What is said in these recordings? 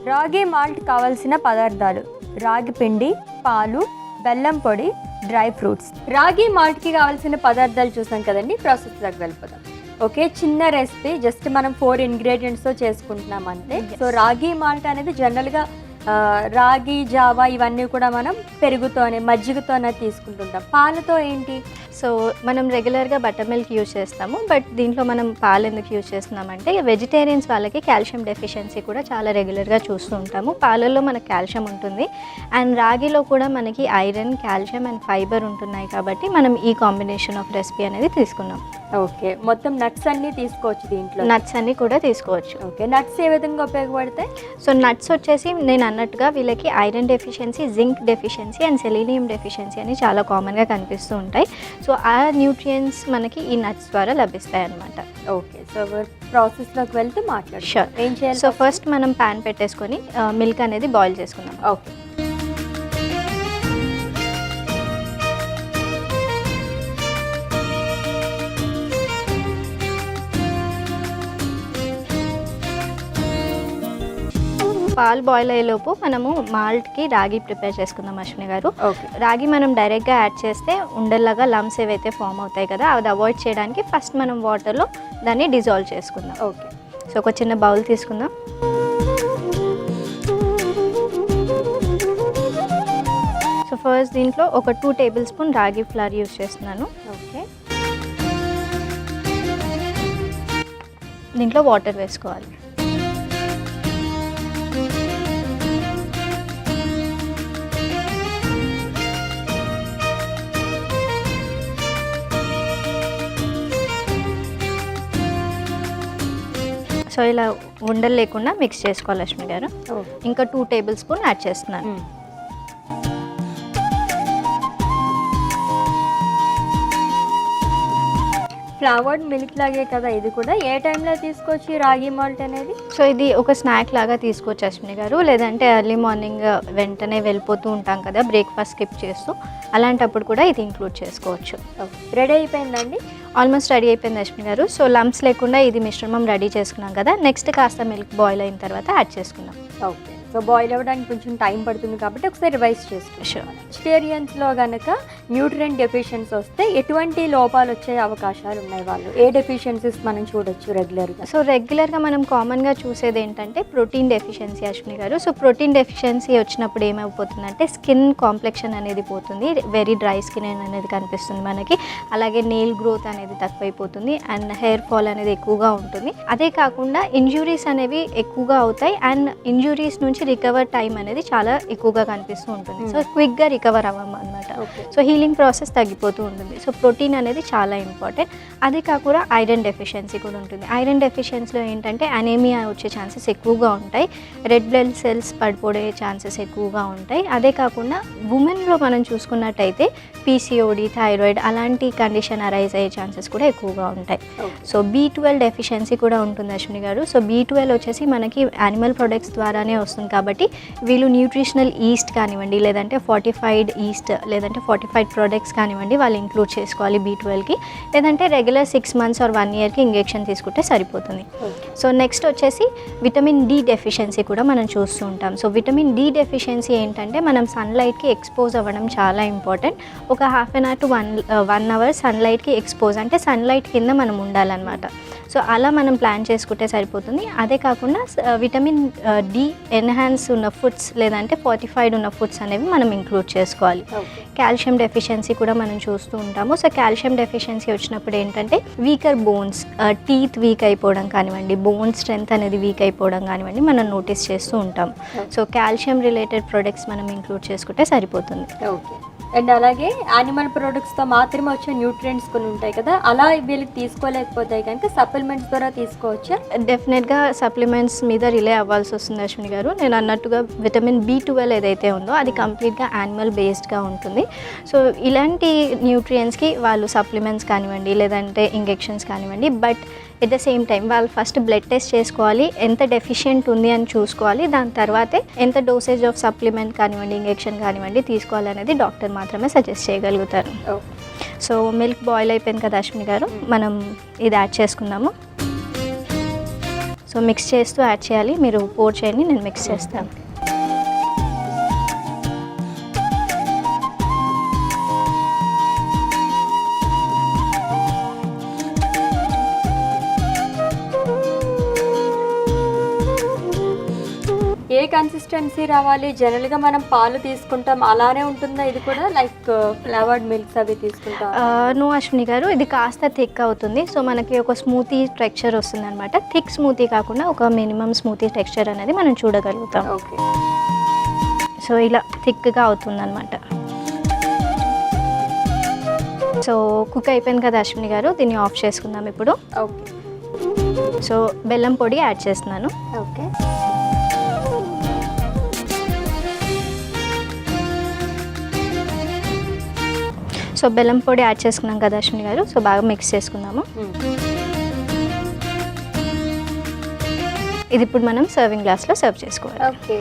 రాగి మాల్ట్ కావాల్సిన పదార్థాలు: రాగి పిండి, పాలు, బెల్లం పొడి, డ్రై ఫ్రూట్స్. రాగి మాల్ట్కి కావాల్సిన పదార్థాలు చూసాం కదండి, ప్రాసెస్లోకి వెళ్ళిపోదాం. ఓకే, చిన్న రెసిపీ, జస్ట్ మనం 4 ఇంగ్రీడియంట్స్తో చేసుకుంటున్నాం అంతే. సో రాగి మాల్ట్ అనేది జనరల్గా రాగి జావా ఇవన్నీ కూడా మనం పెరుగుతోనే మజ్జిగతోనే తీసుకుంటుంటాం. పాలతో ఏంటి? సో మనం రెగ్యులర్గా బటర్ మిల్క్ యూజ్ చేస్తాము, బట్ దీంట్లో మనం పాలు ఎందుకు యూజ్ చేస్తున్నామంటే వెజిటేరియన్స్ వాళ్ళకి కాల్షియం డెఫిషియన్సీ కూడా చాలా రెగ్యులర్గా చూస్తూ ఉంటాము. పాలల్లో మనకు కాల్షియం ఉంటుంది అండ్ రాగిలో కూడా మనకి ఐరన్, కాల్షియం అండ్ ఫైబర్ ఉంటున్నాయి కాబట్టి మనం ఈ కాంబినేషన్ ఆఫ్ రెసిపీ అనేది తీసుకున్నాం. ఓకే, మొత్తం నట్స్ అన్నీ తీసుకోవచ్చు దీంట్లో? నట్స్ అన్నీ కూడా తీసుకోవచ్చు. ఓకే, నట్స్ ఏ విధంగా ఉపయోగపడతాయి? సో నట్స్ వచ్చేసి నేను అన్నట్టుగా వీళ్ళకి iron deficiency, zinc deficiency and selenium deficiency అని చాలా కామన్గా కనిపిస్తూ ఉంటాయి. సో ఆ న్యూట్రియంట్స్ మనకి ఈ నట్స్ ద్వారా లభిస్తాయి అన్నమాట. ఓకే, సో ప్రాసెస్లోకి వెళ్తే మాట్లాడు. షూర్. ఏం చేయాలి? సో ఫస్ట్ మనం ప్యాన్ పెట్టేసుకొని మిల్క్ అనేది బాయిల్ చేసుకుందాం. ఓకే, పాలు బాయిల్ అయ్యేలోపు మనము మాల్ట్కి రాగి ప్రిపేర్ చేసుకుందాం అశ్విని గారు. ఓకే. రాగి మనం డైరెక్ట్గా యాడ్ చేస్తే ఉండల్లాగా లమ్స్ ఏవైతే ఫామ్ అవుతాయి కదా, అది అవాయిడ్ చేయడానికి ఫస్ట్ మనం వాటర్లో దాన్ని డిజాల్వ్ చేసుకుందాం. ఓకే. సో ఒక చిన్న బౌల్ తీసుకుందాం. సో ఫస్ట్ దీంట్లో ఒక 2 టేబుల్ స్పూన్ రాగి ఫ్లవర్ యూజ్ చేస్తున్నాను. ఓకే, దీంట్లో వాటర్ వేసుకోవాలి. సో ఇలా ఉండలు లేకుండా మిక్స్ చేసుకోవాలి లక్ష్మి గారు. ఇంకా 2 టేబుల్ స్పూన్ యాడ్ చేస్తున్నాను. ఫ్లవర్డ్ మిల్క్ లాగే కదా ఇది కూడా. ఏ టైంలో తీసుకోవచ్చు ఈ రాగి మాల్ట్ అనేది? సో ఇది ఒక స్నాక్ లాగా తీసుకోవచ్చు అశ్విని గారు, లేదంటే ఎర్లీ మార్నింగ్ వెంటనే వెళ్ళిపోతూ ఉంటాం కదా బ్రేక్ఫాస్ట్ స్కిప్ చేస్తూ, అలాంటప్పుడు కూడా ఇది ఇంక్లూడ్ చేసుకోవచ్చు. రెడీ అయిపోయిందండి? ఆల్మోస్ట్ రెడీ అయిపోయింది అశ్విని గారు. సో లంప్స్ లేకుండా ఇది మిశ్రమం రెడీ చేసుకున్నాం కదా, నెక్స్ట్ కాస్త మిల్క్ బాయిల్ అయిన తర్వాత యాడ్ చేసుకుందాం. ఓకే, సో బాయిల్ అవ్వడానికి కొంచెం టైం పడుతుంది కాబట్టి ఒకసారి రివైజ్ చేసుకోవాలి. వెజిటేరియన్స్లో కనుక న్యూట్రియంట్ డెఫిషియన్సీ వస్తే ఎటువంటి లోపాలు వచ్చే అవకాశాలు ఉన్నాయి? వాళ్ళు ఏ డెఫిషియన్సీస్ మనం చూడొచ్చు రెగ్యులర్గా? సో రెగ్యులర్గా మనం కామన్గా చూసేది ఏంటంటే ప్రోటీన్ డెఫిషియన్సీ అశ్విని గారు. సో ప్రోటీన్ డెఫిషియన్సీ వచ్చినప్పుడు ఏమైపోతుందంటే స్కిన్ కాంప్లెక్షన్ అనేది పోతుంది, వెరీ డ్రై స్కిన్ అనేది కనిపిస్తుంది మనకి, అలాగే నెయిల్ గ్రోత్ అనేది తక్కువైపోతుంది అండ్ హెయిర్ ఫాల్ అనేది ఎక్కువగా ఉంటుంది. అదే కాకుండా ఇంజురీస్ అనేవి ఎక్కువగా అవుతాయి అండ్ ఇంజురీస్ నుంచి రికవర్ టైం అనేది చాలా ఎక్కువగా కనిపిస్తూ ఉంటుంది. సో క్విక్గా రికవర్ అవ్వం అనమాట. సో హీలింగ్ ప్రాసెస్ తగ్గిపోతూ ఉంటుంది. సో ప్రోటీన్ అనేది చాలా ఇంపార్టెంట్. అదే కాకుండా ఐరన్ డెఫిషియన్సీ కూడా ఉంటుంది. ఐరన్ డెఫిషియన్సీలో ఏంటంటే అనీమియా వచ్చే ఛాన్సెస్ ఎక్కువగా ఉంటాయి, రెడ్ బ్లడ్ సెల్స్ పడిపోయే ఛాన్సెస్ ఎక్కువగా ఉంటాయి. అదే కాకుండా ఉమెన్లో మనం చూసుకున్నట్టయితే పీసీఓడి, థైరాయిడ్ అలాంటి కండిషన్ అరైజ్ అయ్యే ఛాన్సెస్ కూడా ఎక్కువగా ఉంటాయి. సో B12 డెఫిషియన్సీ కూడా ఉంటుంది అశ్విని గారు. సో B12 వచ్చేసి మనకి యానిమల్ ప్రొడక్ట్స్ ద్వారానే వస్తుంది కాబట్టి వీళ్ళు న్యూట్రిషనల్ ఈస్ట్ కానివ్వండి, లేదంటే ఫార్టిఫైడ్ ఈస్ట్, లేదంటే ఫార్టిఫైడ్ ప్రొడక్ట్స్ కానివ్వండి వాళ్ళు ఇంక్లూడ్ చేసుకోవాలి B12కి, లేదంటే రెగ్యులర్ 6 months or 1 yearకి ఇంజెక్షన్ తీసుకుంటే సరిపోతుంది. సో నెక్స్ట్ వచ్చేసి విటమిన్ డి డెఫిషియన్సీ కూడా మనం చూస్తూ ఉంటాం. సో విటమిన్ డి డెఫిషియన్సీ ఏంటంటే మనం సన్లైట్కి ఎక్స్పోజ్ అవ్వడం చాలా ఇంపార్టెంట్. ఒక 1/2 hour to 1 hour సన్లైట్కి ఎక్స్పోజ్, అంటే సన్లైట్ కింద మనం ఉండాలన్నమాట. సో అలా మనం ప్లాన్ చేసుకుంటే సరిపోతుంది. అదే కాకుండా విటమిన్ డి ఎన్హాన్స్ ఉన్న ఫుడ్స్ లేదంటే ఫార్టిఫైడ్ ఉన్న ఫుడ్స్ అనేవి మనం ఇంక్లూడ్ చేసుకోవాలి. కాల్షియం డెఫిషియన్సీ కూడా మనం చూస్తూ ఉంటాము. సో కాల్షియం డెఫిషియన్సీ వచ్చినప్పుడు ఏంటంటే వీకర్ బోన్స్, టీత్ వీక్ అయిపోవడం కానివ్వండి, బోన్ స్ట్రెంత్ అనేది వీక్ అయిపోవడం కానివ్వండి మనం నోటీస్ చేస్తూ ఉంటాం. సో కాల్షియం రిలేటెడ్ ప్రొడక్ట్స్ మనం ఇంక్లూడ్ చేసుకుంటే సరిపోతుంది. ఓకే, అండ్ అలాగే యానిమల్ ప్రొడక్ట్స్తో మాత్రమే వచ్చే న్యూట్రియంట్స్ కొన్ని ఉంటాయి కదా, అలా వీళ్ళకి తీసుకోలేకపోతాయి కనుక సప్లిమెంట్స్ ద్వారా తీసుకోవచ్చా? డెఫినెట్గా సప్లిమెంట్స్ మీద రిలే అవ్వాల్సి వస్తుంది అశ్విని గారు. నేను అన్నట్టుగా విటమిన్ B12 ఏదైతే ఉందో అది కంప్లీట్గా యానిమల్ బేస్డ్గా ఉంటుంది. సో ఇలాంటి న్యూట్రియంట్స్కి వాళ్ళు సప్లిమెంట్స్ కానివ్వండి, లేదంటే ఇంజెక్షన్స్ కానివ్వండి, but at the same time వాళ్ళు ఫస్ట్ బ్లడ్ టెస్ట్ చేసుకోవాలి, ఎంత డెఫిషియెంట్ ఉంది అని చూసుకోవాలి. దాని తర్వాతే ఎంత డోసేజ్ ఆఫ్ సప్లిమెంట్ కానివ్వండి, ఇంజెక్షన్ కానివ్వండి తీసుకోవాలనేది డాక్టర్ మాత్రమే సజెస్ట్ చేయగలుగుతారు. సో మిల్క్ బాయిల్ అయిపోయింది కదా అశ్విని గారు, మనం ఇది యాడ్ చేసుకుందాము. సో మిక్స్ చేస్తూ యాడ్ చేయాలి. మీరు పోర్ చేయండి, నేను మిక్స్ చేస్తాను. ఏ కన్సిస్టెన్సీ రావాలి? జనరల్గా మనం పాలు తీసుకుంటాం అలానే ఉంటుందా ఇది కూడా, లైక్ ఫ్లేవర్డ్ మిల్క్స్ అవి తీసుకుంటాం? నో అశ్విని గారు, ఇది కాస్త థిక్ అవుతుంది. సో మనకి ఒక స్మూతీ టెక్స్చర్ వస్తుంది అనమాట. థిక్ స్మూతీ కాకుండా ఒక మినిమం స్మూతీ టెక్స్చర్ అనేది మనం చూడగలుగుతాం. ఓకే, సో ఇలా థిక్గా అవుతుంది అనమాట. సో కుక్ అయిపోయింది కదా అశ్విని గారు, దీన్ని ఆఫ్ చేసుకుందాం ఇప్పుడు. ఓకే, సో బెల్లం పొడి యాడ్ చేస్తున్నాను. ఓకే. సో బెల్లం పొడి యాడ్ చేసుకున్నాం కదా అశ్విని గారు, సో బాగా మిక్స్ చేసుకుందాము. ఇది ఇప్పుడు మనం సర్వింగ్ గ్లాస్లో సర్వ్ చేసుకోవాలి. ఓకే,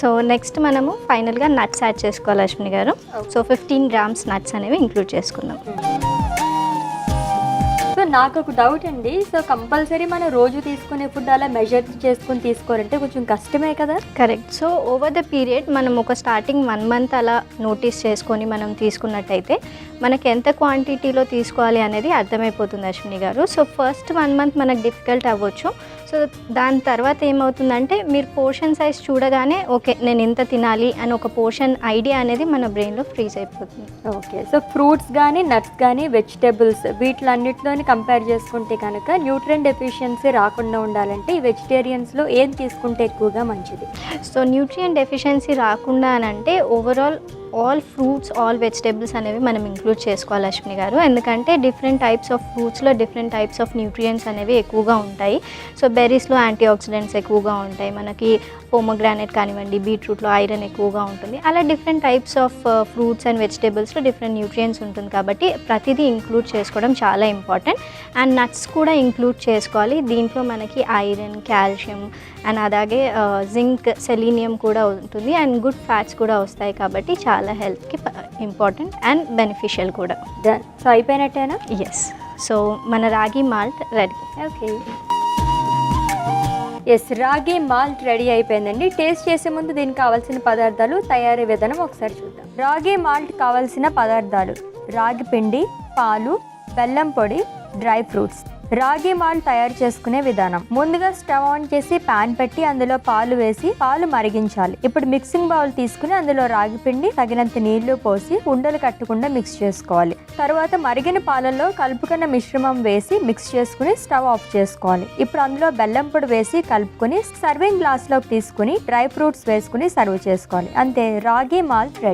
సో నెక్స్ట్ మనము ఫైనల్గా నట్స్ యాడ్ చేసుకోవాలి అశ్విని గారు. సో 15 grams నట్స్ అనేవి ఇంక్లూడ్ చేసుకుందాం. సో నాకు ఒక డౌట్ అండి. సో కంపల్సరీ మనం రోజు తీసుకునే ఫుడ్ అలా మెజర్ చేసుకుని తీసుకోవాలంటే కొంచెం కష్టమే కదా? Correct. So over the period మనం ఒక స్టార్టింగ్ 1 month అలా నోటీస్ చేసుకొని మనం తీసుకున్నట్టయితే మనకి ఎంత క్వాంటిటీలో తీసుకోవాలి అనేది అర్థమైపోతుంది అశ్విని గారు. సో ఫస్ట్ 1 month మనకు డిఫికల్ట్ అవ్వచ్చు. సో దాని తర్వాత ఏమవుతుందంటే మీరు పోర్షన్ సైజ్ చూడగానే ఓకే నేను ఇంత తినాలి అని ఒక పోర్షన్ ఐడియా అనేది మన బ్రెయిన్లో ఫ్రీజ్ అయిపోతుంది. ఓకే, సో ఫ్రూట్స్ కానీ నట్స్ కానీ వెజిటేబుల్స్ వీటిలన్నిటిలోని కంపేర్ చేసుకుంటే కనుక న్యూట్రియంట్ డెఫిషియన్సీ రాకుండా ఉండాలంటే ఈ వెజిటేరియన్స్లో ఏం తీసుకుంటే ఎక్కువగా మంచిది? సో న్యూట్రియంట్ డెఫిషియన్సీ రాకుండా అని అంటే overall all fruits all vegetables అనేవి మనం ఇంక్లూడ్ చేసుకోవాలి అశ్విని గారు. ఎందుకంటే డిఫరెంట్ టైప్స్ ఆఫ్ ఫ్రూట్స్లో డిఫరెంట్ టైప్స్ ఆఫ్ న్యూట్రియంట్స్ అనేవి ఎక్కువగా ఉంటాయి. సో బెర్రీస్లో యాంటీ ఆక్సిడెంట్స్ ఎక్కువగా ఉంటాయి, మనకి పోమోగ్రానైట్ కానివ్వండి, బీట్రూట్లో ఐరన్ ఎక్కువగా ఉంటుంది. అలా different types of fruits and వెజిటేబుల్స్లో డిఫరెంట్ న్యూట్రియంట్స్ ఉంటుంది కాబట్టి ప్రతిదీ ఇంక్లూడ్ చేసుకోవడం చాలా ఇంపార్టెంట్. అండ్ నట్స్ కూడా ఇంక్లూడ్ చేసుకోవాలి. దీంట్లో మనకి ఐరన్, కాల్షియం అండ్ అలాగే జింక్, సెలీనియం కూడా ఉంటుంది అండ్ గుడ్ ఫ్యాట్స్ కూడా వస్తాయి కాబట్టి చాలా హెల్త్కి ఇంపార్టెంట్ అండ్ బెనిఫిషియల్ కూడా. డన్. సో అయిపోయినట్టేనా? ఎస్. సో మన రాగి మాల్ట్ రెడీ. ఓకే, ఎస్, రాగి మాల్ట్ రెడీ అయిపోయిందండి. టేస్ట్ చేసే ముందు దీనికి కావాల్సిన పదార్థాలు, తయారీ విధానం ఒకసారి చూద్దాం. రాగి మాల్ట్ కావాల్సిన పదార్థాలు: రాగి పిండి, పాలు, బెల్లం పొడి, డ్రై ఫ్రూట్స్. రాగి మాల్ట్ తయారు చేసుకునే విధానం: ముందుగా స్టవ్ ఆన్ చేసి పాన్ పెట్టి అందులో పాలు వేసి పాలు మరిగించాలి. ఇప్పుడు మిక్సింగ్ బౌల్ తీసుకుని అందులో రాగి పిండి, తగినంత నీళ్లు పోసి ఉండలు కట్టకుండా మిక్స్ చేసుకోవాలి. తర్వాత మరిగిన పాలలో కలుపుకున్న మిశ్రమం వేసి మిక్స్ చేసుకుని స్టవ్ ఆఫ్ చేసుకోవాలి. ఇప్పుడు అందులో బెల్లం పొడి వేసి కలుపుకొని సర్వింగ్ గ్లాస్ లోకి తీసుకుని డ్రై ఫ్రూట్స్ వేసుకుని సర్వ్ చేసుకోవాలి. అంతే, రాగి మాల్ట్ రెడీ.